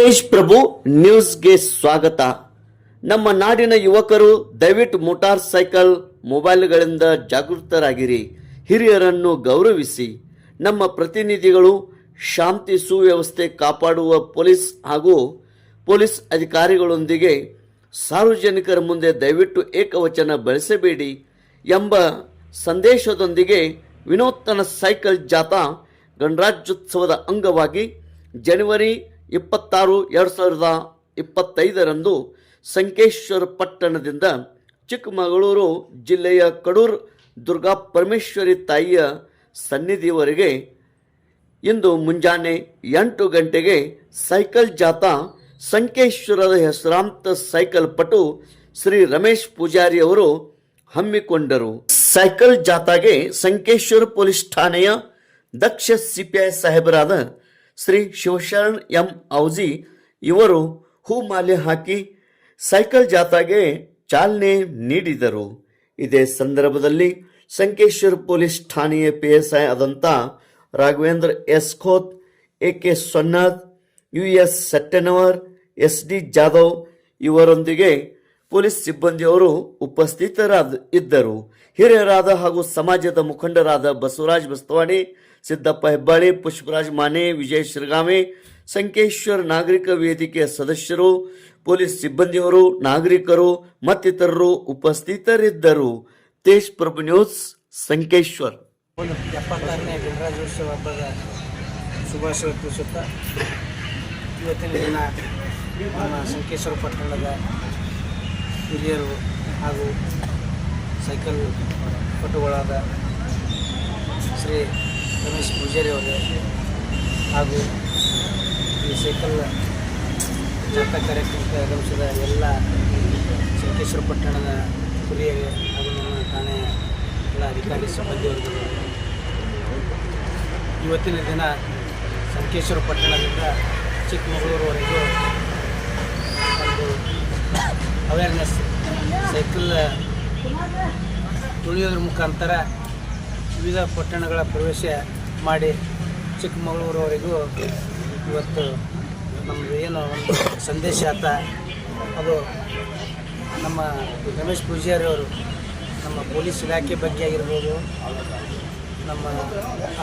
ತೇಜ್ ಪ್ರಭು ನ್ಯೂಸ್ಗೆ ಸ್ವಾಗತ. ನಮ್ಮ ನಾಡಿನ ಯುವಕರು ದಯವಿಟ್ಟು ಮೋಟಾರ್ ಸೈಕಲ್ ಮೊಬೈಲ್ಗಳಿಂದ ಜಾಗೃತರಾಗಿರಿ. ಹಿರಿಯರನ್ನು ಗೌರವಿಸಿ. ನಮ್ಮ ಪ್ರತಿನಿಧಿಗಳು ಶಾಂತಿ ಸುವ್ಯವಸ್ಥೆ ಕಾಪಾಡುವ ಪೊಲೀಸ್ ಅಧಿಕಾರಿಗಳೊಂದಿಗೆ ಸಾರ್ವಜನಿಕರ ಮುಂದೆ ದಯವಿಟ್ಟು ಏಕವಚನ ಬಳಸಬೇಡಿ ಎಂಬ ಸಂದೇಶದೊಂದಿಗೆ ವಿನೂತನ ಸೈಕಲ್ ಜಾಥಾ ಗಣರಾಜ್ಯೋತ್ಸವದ ಅಂಗವಾಗಿ ಜನವರಿ 26, 2025ರಂದು ಸಂಕೇಶ್ವರ ಪಟ್ಟಣದಿಂದ ಚಿಕ್ಕಮಗಳೂರು ಜಿಲ್ಲೆಯ ಕಡೂರು ದುರ್ಗಾ ಪರಮೇಶ್ವರಿ ತಾಯಿಯ ಸನ್ನಿಧಿಯವರೆಗೆ ಇಂದು ಮುಂಜಾನೆ 8 ಗಂಟೆಗೆ ಸೈಕಲ್ ಜಾಥಾ ಸಂಕೇಶ್ವರದ ಹೆಸರಾಂತ ಸೈಕಲ್ ಪಟು ಶ್ರೀ ರಮೇಶ್ ಪೂಜಾರಿ ಅವರು ಹಮ್ಮಿಕೊಂಡರು. ಸೈಕಲ್ ಜಾಥಾಗೆ ಸಂಕೇಶ್ವರ ಪೊಲೀಸ್ ಠಾಣೆಯ ದಕ್ಷ ಸಿಪಿಐ ಸಾಹೇಬರಾದ ಶ್ರೀ ಶಿವಶರಣ್ ಎಂ ಔಜಿ ಇವರು ಹೂಮಾಲೆ ಹಾಕಿ ಸೈಕಲ್ ಜಾಥಾಗೆ ಚಾಲನೆ ನೀಡಿದರು. ಇದೇ ಸಂದರ್ಭದಲ್ಲಿ ಸಂಕೇಶ್ವರ ಪೊಲೀಸ್ ಠಾಣೆಯ PSI ಆದಂಥ Raghavendra S Khot, AK Sonnad, US Sattenavar, SD Jadhav ಇವರೊಂದಿಗೆ ಪೊಲೀಸ್ ಸಿಬ್ಬಂದಿಯವರು ಉಪಸ್ಥಿತರಿದ್ದರು. ಹಿರಿಯರಾದ ಹಾಗೂ ಸಮಾಜದ ಮುಖಂಡರಾದ ಬಸವರಾಜ್ ಬಸ್ತವಾಡಿ, ಸಿದ್ದಪ್ಪ ಹೆಬ್ಬಾಳಿ, ಪುಷ್ಪರಾಜ್ ಮಾನೆ, ವಿಜಯ್ ಶಿರಗಾಮೆ, ಸಂಕೇಶ್ವರ ನಾಗರಿಕ ವೇದಿಕೆಯ ಸದಸ್ಯರು, ಪೊಲೀಸ್ ಸಿಬ್ಬಂದಿಯವರು, ನಾಗರಿಕರು ಮತ್ತಿತರರು ಉಪಸ್ಥಿತರಿದ್ದರು. ತೇಜ್ ಪ್ರಭು ನ್ಯೂಸ್, ಸಂಕೇಶ್ವರ್. 76ನೇ ಗಣರಾಜ್ಯೋತ್ಸವ ಹಬ್ಬದ ಶುಭಾಶಯ ತಿಳಿಸುತ್ತಾ ಇವತ್ತಿನ ದಿನ ನಮ್ಮ ಸಂಕೇಶ್ವರ ಪಟ್ಟಣದ ಹಿರಿಯರು ಹಾಗೂ ಸೈಕಲ್ ಪಟುಗಳಾದ ಶ್ರೀ ರಮೇಶ್ ಪೂಜಾರಿ ಅವರೇ ಹಾಗೂ ಈ ಸೈಕಲ್ ಜಾಥಾ ಕಾರ್ಯಕ್ರಮಕ್ಕೆ ಆಗಮಿಸಿದ ಎಲ್ಲ ಸಂಕೇಶ್ವರ ಪಟ್ಟಣದ ಹಿರಿಯರೇ ಹಾಗೂ ನಮ್ಮ ಠಾಣೆಯ ಎಲ್ಲ ಅಧಿಕಾರಿ ಸಿಬ್ಬಂದಿಯವರಿಗೆ ಇವತ್ತಿನ ದಿನ ಸಂಕೇಶ್ವರ ಪಟ್ಟಣದಿಂದ ಚಿಕ್ಕಮಗಳೂರುವರೆಗೂ ಒಂದು ಅವೇರ್ನೆಸ್ ಸೈಕಲ್ ತುಳಿಯೋದ್ರ ಮುಖಾಂತರ ವಿವಿಧ ಪಟ್ಟಣಗಳ ಪ್ರವೇಶ ಮಾಡಿ ಚಿಕ್ಕಮಗಳೂರವರೆಗೂ ಇವತ್ತು ನಮ್ಮದು ಏನು ಒಂದು ಸಂದೇಶ ಆತ ಅದು ನಮ್ಮ ರಮೇಶ್ ಪೂಜಾರಿ ಅವರು ನಮ್ಮ ಪೊಲೀಸ್ ಇಲಾಖೆ ಬಗ್ಗೆ ಆಗಿರ್ಬೋದು, ನಮ್ಮ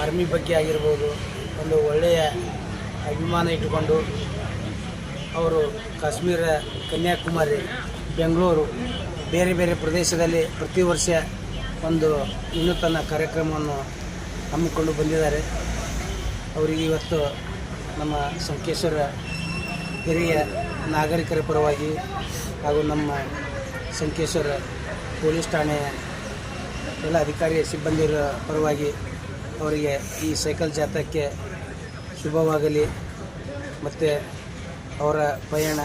ಆರ್ಮಿ ಬಗ್ಗೆ ಆಗಿರ್ಬೋದು, ಒಂದು ಒಳ್ಳೆಯ ಅಭಿಮಾನ ಇಟ್ಟುಕೊಂಡು ಅವರು ಕಾಶ್ಮೀರ, ಕನ್ಯಾಕುಮಾರಿ, ಬೆಂಗಳೂರು ಬೇರೆ ಬೇರೆ ಪ್ರದೇಶದಲ್ಲಿ ಪ್ರತಿ ವರ್ಷ ಒಂದು ವಿನೂತನ ಕಾರ್ಯಕ್ರಮವನ್ನು ಹಮ್ಮಿಕೊಂಡು ಬಂದಿದ್ದಾರೆ. ಅವರಿಗೆ ಇವತ್ತು ನಮ್ಮ ಸಂಕೇಶ್ವರ ಹಿರಿಯ ನಾಗರಿಕರ ಪರವಾಗಿ ಹಾಗೂ ನಮ್ಮ ಸಂಕೇಶ್ವರ ಪೊಲೀಸ್ ಠಾಣೆಯ ಎಲ್ಲ ಅಧಿಕಾರಿ ಸಿಬ್ಬಂದಿಗಳ ಪರವಾಗಿ ಅವರಿಗೆ ಈ ಸೈಕಲ್ ಜಾಥಾಕ್ಕೆ ಶುಭವಾಗಲಿ ಮತ್ತು ಅವರ ಪಯಣ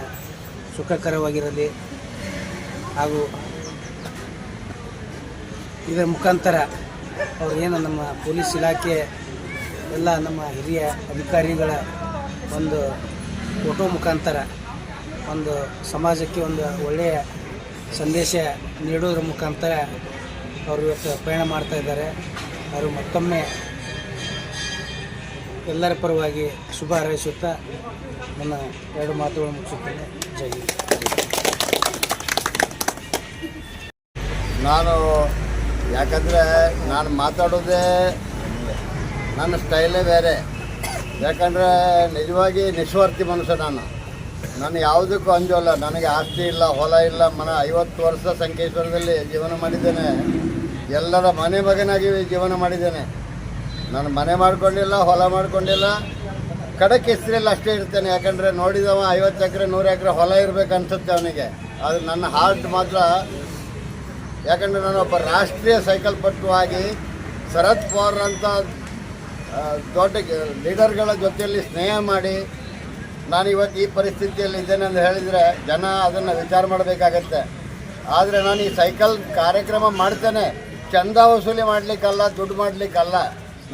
ಸುಖಕರವಾಗಿರಲಿ ಹಾಗೂ ಇದರ ಮುಖಾಂತರ ಅವರು ಏನು ನಮ್ಮ ಪೊಲೀಸ್ ಇಲಾಖೆ ಎಲ್ಲ ನಮ್ಮ ಹಿರಿಯ ಅಧಿಕಾರಿಗಳ ಒಂದು ಫೋಟೋ ಮುಖಾಂತರ ಒಂದು ಸಮಾಜಕ್ಕೆ ಒಂದು ಒಳ್ಳೆಯ ಸಂದೇಶ ನೀಡೋದ್ರ ಮುಖಾಂತರ ಅವರು ಇವತ್ತು ಪಯಣ ಮಾಡ್ತಾ ಇದ್ದಾರೆ. ಅವರು ಮತ್ತೊಮ್ಮೆ ಎಲ್ಲರ ಪರವಾಗಿ ಶುಭ ಹಾರೈಸುತ್ತಾ ನನ್ನ 2 ಮಾತುಗಳು ಮುಗಿಸುತ್ತೇನೆ. ಜೈ ಹಿಂದ್. ಯಾಕಂದರೆ ನಾನು ಮಾತಾಡೋದೇ ನನ್ನ ಸ್ಟೈಲೇ ಬೇರೆ. ಯಾಕಂದರೆ ನಿಜವಾಗಿ ನಿಸ್ವಾರ್ಥಿ ಮನುಷ್ಯ ನಾನು ಯಾವುದಕ್ಕೂ ಅಂಜೋಲ್ಲ. ನನಗೆ ಆಸ್ತಿ ಇಲ್ಲ, ಹೊಲ ಇಲ್ಲ, 50 ವರ್ಷ ಸಂಕೇಶ್ವರದಲ್ಲಿ ಜೀವನ ಮಾಡಿದ್ದೇನೆ. ಎಲ್ಲರ ಮನೆ ಮಗನಾಗಿ ಜೀವನ ಮಾಡಿದ್ದೇನೆ. ನಾನು ಮನೆ ಮಾಡ್ಕೊಂಡಿಲ್ಲ, ಹೊಲ ಮಾಡ್ಕೊಂಡಿಲ್ಲ, ಕಡಕ್ಕೆ ಹೆಸರಿಲ್ಲ ಅಷ್ಟೇ ಇರ್ತೇನೆ. ಯಾಕಂದರೆ ನೋಡಿದವ 50 ಎಕರೆ 100 ಎಕರೆ ಹೊಲ ಇರಬೇಕು ಅನಿಸುತ್ತೆ ಅವನಿಗೆ. ಆದರೆ ನನ್ನ ಹಾರ್ಟ್ ಮಾತ್ರ, ಯಾಕಂದರೆ ನಾನೊಬ್ಬ ರಾಷ್ಟ್ರೀಯ ಸೈಕಲ್ ಪಟುವಾಗಿ ಶರದ್ ಪವಾರ್ ಅಂತ ದೊಡ್ಡ ಲೀಡರ್ಗಳ ಜೊತೆಯಲ್ಲಿ ಸ್ನೇಹ ಮಾಡಿ ನಾನು ಇವತ್ತು ಈ ಪರಿಸ್ಥಿತಿಯಲ್ಲಿ ಇದ್ದೇನೆ ಅಂತ ಹೇಳಿದರೆ ಜನ ಅದನ್ನು ವಿಚಾರ ಮಾಡಬೇಕಾಗತ್ತೆ. ಆದರೆ ನಾನು ಈ ಸೈಕಲ್ ಕಾರ್ಯಕ್ರಮ ಮಾಡ್ತೇನೆ, ಚಂದ ವಸೂಲಿ ಮಾಡಲಿಕ್ಕಲ್ಲ, ದುಡ್ಡು ಮಾಡಲಿಕ್ಕಲ್ಲ.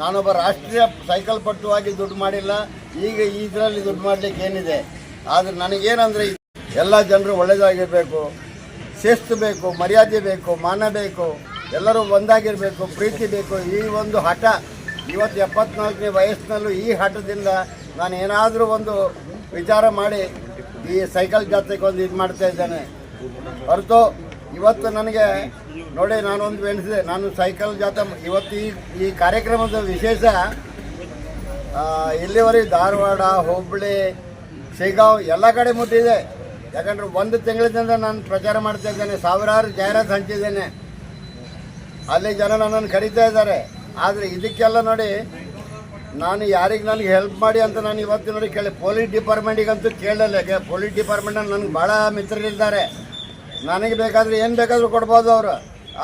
ನಾನೊಬ್ಬ ರಾಷ್ಟ್ರೀಯ ಸೈಕಲ್ ಪಟುವಾಗಿ ದುಡ್ಡು ಮಾಡಿಲ್ಲ. ಈಗ ಇದರಲ್ಲಿ ದುಡ್ಡು ಮಾಡಲಿಕ್ಕೆ ಏನಿದೆ. ಆದರೆ ನನಗೇನಂದರೆ ಎಲ್ಲ ಜನರು ಒಳ್ಳೆಯದಾಗಿರಬೇಕು, ಶಿಸ್ತು ಬೇಕು, ಮರ್ಯಾದೆ ಬೇಕು, ಮಾನ ಬೇಕು, ಎಲ್ಲರೂ ಒಂದಾಗಿರಬೇಕು, ಪ್ರೀತಿ ಬೇಕು. ಈ ಒಂದು ಹಠ ಇವತ್ತು 74ನೇ ವಯಸ್ಸಿನಲ್ಲೂ ಈ ಹಠದಿಂದ ನಾನು ಏನಾದರೂ ಒಂದು ವಿಚಾರ ಮಾಡಿ ಈ ಸೈಕಲ್ ಜಾತ್ರೆಗೆ ಒಂದು ಇದು ಮಾಡ್ತಾ ಇದ್ದೇನೆ ಹೊರತು ಇವತ್ತು ನನಗೆ ನೋಡಿ ನಾನೊಂದು ಎಣಿಸಿದೆ, ನಾನು ಸೈಕಲ್ ಜಾತ್ರೆ ಇವತ್ತು ಈ ಕಾರ್ಯಕ್ರಮದ ವಿಶೇಷ ಇಲ್ಲಿವರೆಗೆ ಧಾರವಾಡ, ಹುಬ್ಬಳ್ಳಿ, ಶಿಗಾಂವ್ ಎಲ್ಲ ಕಡೆ ಮುಟ್ಟಿದೆ. ಯಾಕಂದರೆ ಒಂದು ತಿಂಗಳಿಂದ ನಾನು ಪ್ರಚಾರ ಮಾಡ್ತಾ ಇದ್ದೇನೆ, ಸಾವಿರಾರು ಜಾಹೀರಾತು ಹಂಚಿದ್ದೇನೆ, ಅಲ್ಲಿ ಜನ ನನ್ನನ್ನು ಕರೀತಾ ಇದ್ದಾರೆ. ಆದರೆ ಇದಕ್ಕೆಲ್ಲ ನೋಡಿ ನಾನು ಯಾರಿಗೆ ನನಗೆ ಹೆಲ್ಪ್ ಮಾಡಿ ಅಂತ ನಾನು ಇವತ್ತು ನೋಡಿ ಪೊಲೀಸ್ ಡಿಪಾರ್ಟ್ಮೆಂಟಿಗಂತೂ ಕೇಳಲ್ಲ. ಪೊಲೀಸ್ ಡಿಪಾರ್ಟ್ಮೆಂಟಲ್ಲಿ ನನಗೆ ಭಾಳ ಮಿತ್ರರಿದ್ದಾರೆ, ನನಗೆ ಬೇಕಾದರೆ ಏನು ಬೇಕಾದರೂ ಕೊಡ್ಬೋದು ಅವರು.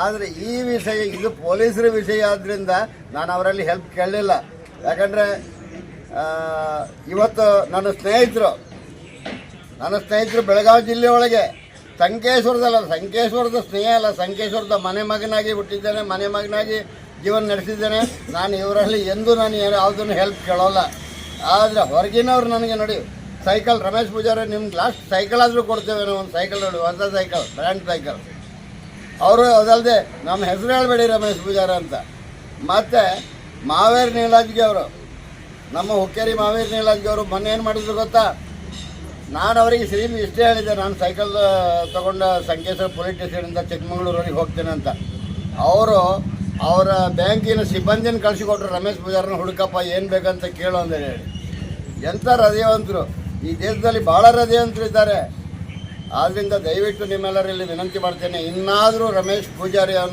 ಆದರೆ ಈ ವಿಷಯ ಇದು ಪೊಲೀಸರ ವಿಷಯ ಆದ್ದರಿಂದ ನಾನು ಅವರಲ್ಲಿ ಹೆಲ್ಪ್ ಕೇಳಲಿಲ್ಲ. ಯಾಕಂದರೆ ಇವತ್ತು ನನ್ನ ಸ್ನೇಹಿತರು ಬೆಳಗಾವಿ ಜಿಲ್ಲೆ ಒಳಗೆ ಸಂಕೇಶ್ವರದ ಸ್ನೇಹ ಅಲ್ಲ, ಸಂಕೇಶ್ವರದ ಮನೆ ಮಗನಾಗಿ ಹುಟ್ಟಿದ್ದೇನೆ, ಮನೆ ಮಗನಾಗಿ ಜೀವನ ನಡೆಸಿದ್ದೇನೆ. ನಾನು ಇವರಲ್ಲಿ ಎಂದೂ ನಾನು ಯಾವುದನ್ನು ಹೆಲ್ಪ್ ಕೇಳೋಲ್ಲ. ಆದರೆ ಹೊರಗಿನವ್ರು ನನಗೆ ನೋಡಿ ಸೈಕಲ್ ರಮೇಶ್ ಪೂಜಾರಿ ನಿಮ್ಗೆ ಲಾಸ್ಟ್ ಸೈಕಲ್ ಆದರೂ ಕೊಡ್ತೇವೆ, ನಾವು ಒಂದು ಸೈಕಲ್ ನೋಡಿ, ಹೊಸ ಸೈಕಲ್, ಬ್ರ್ಯಾಂಡ್ ಸೈಕಲ್. ಅವರು ಅದಲ್ಲದೆ ನಮ್ಮ ಹೆಸರು ಹೇಳಬೇಡಿ ರಮೇಶ್ ಪೂಜಾರಿ ಅಂತ. ಮತ್ತು ಮಾವೇರ್ ನೀಲಾಜ್ಗೆ ಅವರು, ನಮ್ಮ ಹುಕ್ಕೇರಿ ಮಾವೇರ್ ನೀಲಾಜ್ಗೆ ಅವರು ಮೊನ್ನೆ ಏನು ಮಾಡಿದ್ರು ಗೊತ್ತಾ, ನಾನು ಅವರಿಗೆ ಇಷ್ಟೇ ಹೇಳಿದ್ದೆ, ನಾನು ಸೈಕಲ್ ತೊಗೊಂಡು ಸಂಕೇಶ್ವರ ಪೊಲೀಸ್ ಸ್ಟೇಷನಿಂದ ಚಿಕ್ಕಮಗಳೂರವರೆಗೆ ಹೋಗ್ತೇನೆ ಅಂತ. ಅವರು ಅವರ ಬ್ಯಾಂಕಿನ ಸಿಬ್ಬಂದಿನ ಕಳಿಸಿಕೊಟ್ರು, ರಮೇಶ್ ಪೂಜಾರನ್ನ ಹುಡುಕಪ್ಪ ಏನು ಬೇಕಂತ ಕೇಳು ಅಂತ ಹೇಳಿ. ಎಂಥ ಹೃದಯವಂತರು, ಈ ದೇಶದಲ್ಲಿ ಭಾಳ ಹೃದಯವಂತರು ಇದ್ದಾರೆ. ಆದ್ದರಿಂದ ದಯವಿಟ್ಟು ನಿಮ್ಮೆಲ್ಲರಲ್ಲಿ ವಿನಂತಿ ಮಾಡ್ತೇನೆ, ಇನ್ನಾದರೂ ರಮೇಶ್ ಪೂಜಾರಿ